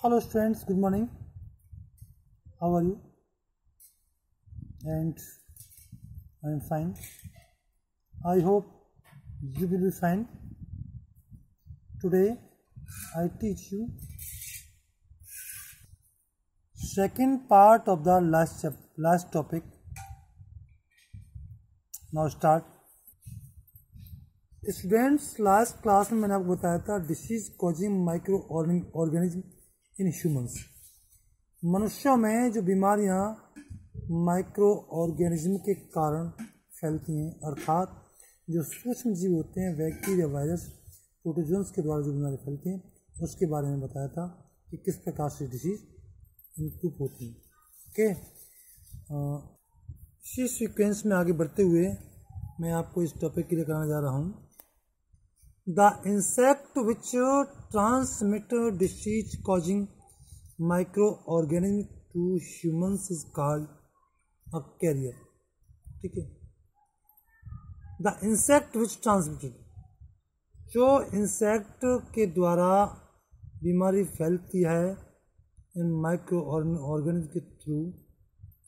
Hello students, good morning. How are you? And I am fine. I hope you will be fine. Today I teach you second part of the last topic. Now start. Students, last class में मैंने आपको बताया था disease causing micro organism in humans. मनुष्यों में जो बीमारियां micro organism के कारण फैलती हैं, अर्थात जो सूक्ष्म जीव होते हैं, बैक्टीरिया, वायरस, प्रोटोजोन्स के द्वारा जो बीमारी फैलती हैं, उसके बारे में बताया था कि किस प्रकार से डिसीज इम्प्रूव होती हैं। ओके, इसी सीक्वेंस में आगे बढ़ते हुए मैं आपको इस टॉपिक के लिए कराने जा रहा हूँ। The insect which transmit disease causing microorganism to humans is called a carrier। ठीक है, The insect which transmitted, जो इंसेक्ट के द्वारा बीमारी फैलती है इन माइक्रो ऑर्गेनिज्म के थ्रू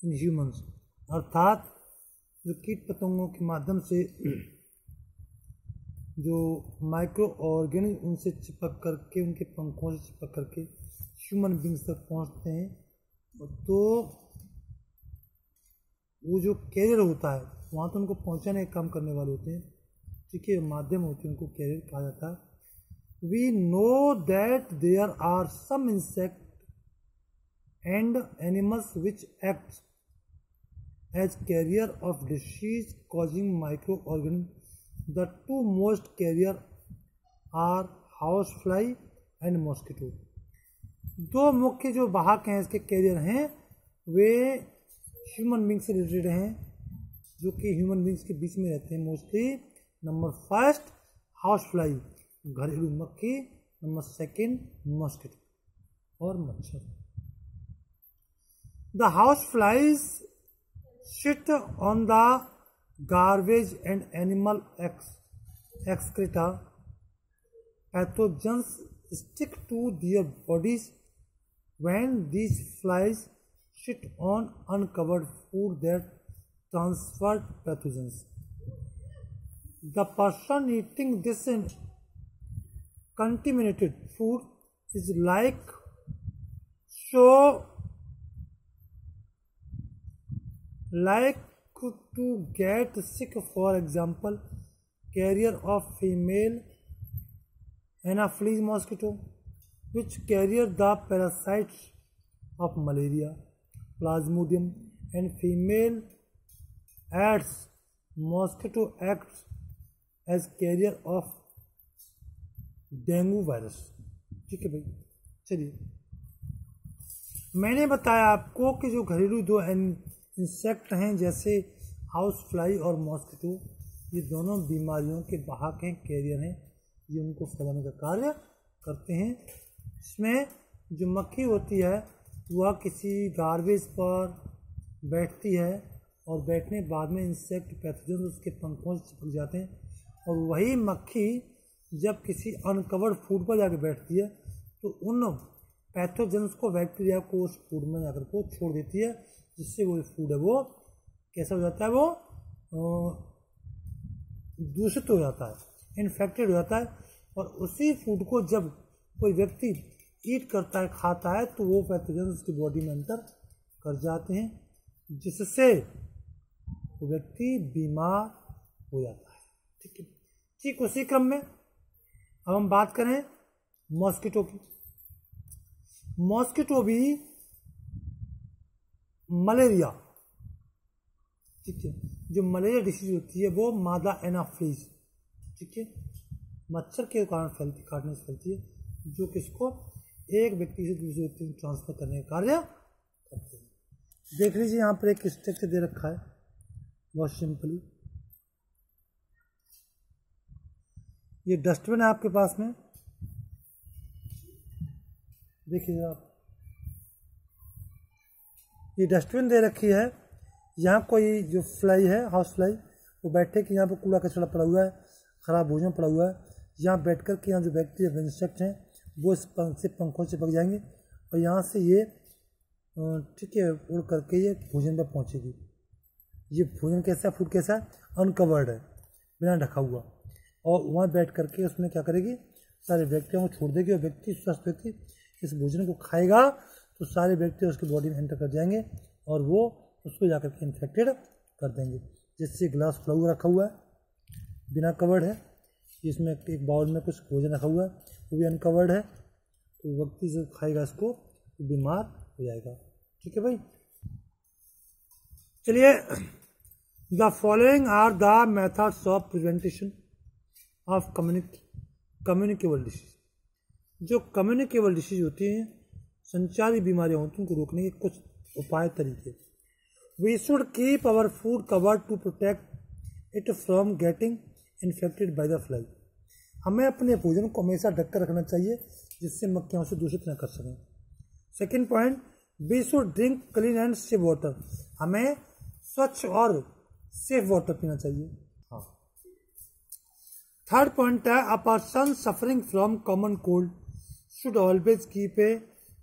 इन ह्यूमंस, अर्थात जो कीट पतंगों के माध्यम से जो माइक्रो ऑर्गेनिज्म उनसे चिपक करके, उनके पंखों से चिपक करके ह्यूमन बींग्स तक पहुंचते हैं, तो वो जो कैरियर होता है वहाँ तो उनको पहुंचाने का काम करने वाले होते हैं। ठीक है, माध्यम होते हैं, उनको कैरियर कहा जाता है। We know that there are some insect and animals which act as carrier of disease causing microorganisms. The two most carrier are housefly and mosquito। दो मुख्य जो वाहक हैं, इसके कैरियर हैं, वे ह्यूमन बींग से रिलेटेड हैं, जो कि ह्यूमन बींग्स के बीच में रहते हैं मोस्टली। नंबर फर्स्ट हाउसफ्लाई, घरेलू मक्खी। नंबर सेकंड मॉस्किटो और मच्छर। The houseflies sit on the garbage and animal excreta. Pathogens stick to their bodies when these flies sit on uncovered food that transfer pathogens. The person eating this contaminated food is like to get sick. For example, carrier of female Anopheles mosquito, which carrier the parasites of malaria, plasmodium, and female Aedes mosquito acts as carrier of dengue virus. ठीक है भाई, चलिए, मैंने बताया आपको कि जो घरेलू दो इंसेक्ट हैं जैसे हाउस फ्लाई और मॉस्किटो, ये दोनों बीमारियों के वाहक हैं, कैरियर हैं, ये उनको फैलाने का कार्य करते हैं। इसमें जो मक्खी होती है वह किसी गार्बेज पर बैठती है और बैठने के बाद में इंसेक्ट पैथोजन उसके पंखों से चिपक जाते हैं, और वही मक्खी जब किसी अनकवर्ड फूड पर जाकर बैठती है तो उन पैथोजन्स को, बैक्टीरिया को उस फूड में जाकर को छोड़ देती है, जिससे वो फूड है वो कैसा हो जाता है, वो दूषित हो जाता है, इन्फेक्टेड हो जाता है। और उसी फूड को जब कोई व्यक्ति ईट करता है, खाता है, तो वो पैथोजन उसकी बॉडी में एंटर कर जाते हैं, जिससे वो व्यक्ति बीमार हो जाता है। ठीक है, ठीक उसी क्रम में अब हम बात करें मॉस्किटो की। मॉस्किटो भी मलेरिया, ठीक है, जो मलेरिया डिसीज होती है वो मादा एनाफ्लीज, ठीक है, मच्छर के कारण फैलती, काटने से फैलती है, जो किसको एक व्यक्ति से दूसरे व्यक्ति को ट्रांसफर करने का कार्य करते हैं। देख लीजिए, यहाँ पर एक स्ट्रक्चर दे रखा है बहुत सिंपली। ये डस्टबिन है आपके पास में, देखिए आप, ये डस्टबिन दे रखी है। यहाँ कोई जो फ्लाई है, हाउस फ्लाई, वो बैठे कि यहाँ पर कूड़ा कचरा पड़ा हुआ है, खराब भोजन पड़ा हुआ है, यहाँ बैठ कर के यहाँ जो बैक्टीरिया इंसेक्ट हैं वो इस पंख से पंखों से पक जाएंगे और यहाँ से ये ठीक है उड़ करके ये भोजन पर पहुँचेगी। ये भोजन कैसा, फूड कैसा, अनकवर्ड है, बिना ढका हुआ, और वहाँ बैठ करके उसमें क्या करेगी, सारे बैक्टीरिया को छोड़ देगी, और व्यक्ति, स्वस्थ व्यक्ति इस भोजन को खाएगा तो सारे बैक्टीरिया उसकी बॉडी में एंटर कर जाएंगे और वो उसको जाकर के इन्फेक्टेड कर देंगे। जैसे ग्लास फ्लावर रखा हुआ है, बिना कवर्ड है, इसमें एक बाउल में कुछ भोजन रखा हुआ है, वो भी अनकवर्ड है, तो व्यक्ति जो खाएगा इसको तो बीमार हो जाएगा। ठीक है भाई, चलिए, the following are the methods of preventation of communicable disease. जो कम्युनिकेबल डिसीज होती हैं, संचारी बीमारियां होती हैं, उनको रोकने के कुछ उपाय तरीके। We should keep our food covered to protect it from getting infected by the fly. हमें अपने भोजन को हमेशा ढककर रखना चाहिए जिससे मक्खियाँ उसे दूषित न कर सकें। Second point, we should drink clean and safe water. हमें स्वच्छ और सेफ वाटर पीना चाहिए। हाँ। थर्ड पॉइंट है, a person suffering from common cold should always keep a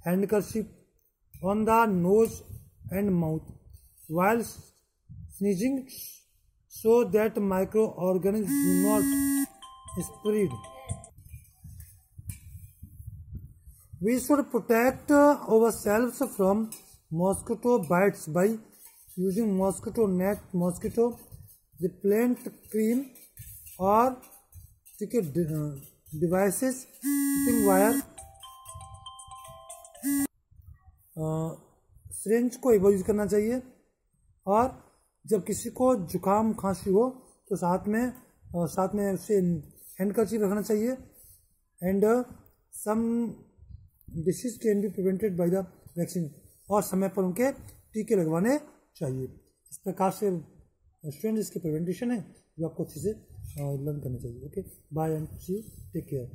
handkerchief on the nose and mouth while sneezing so that microorganisms do not spread. We should protect ourselves from mosquito bites by using mosquito net, mosquito repellent cream or devices, keeping wire, syringe को use करना चाहिए। और जब किसी को जुकाम खांसी हो तो साथ में उससे हैंडकरचीफ रखना चाहिए। And some disease can be prevented by the vaccine, और समय पर उनके टीके लगवाने चाहिए। इस प्रकार से स्टूडेंट इसकी प्रिवेंटेशन है जो आपको अच्छे से लर्न करनी चाहिए। Okay, bye and see you, take care.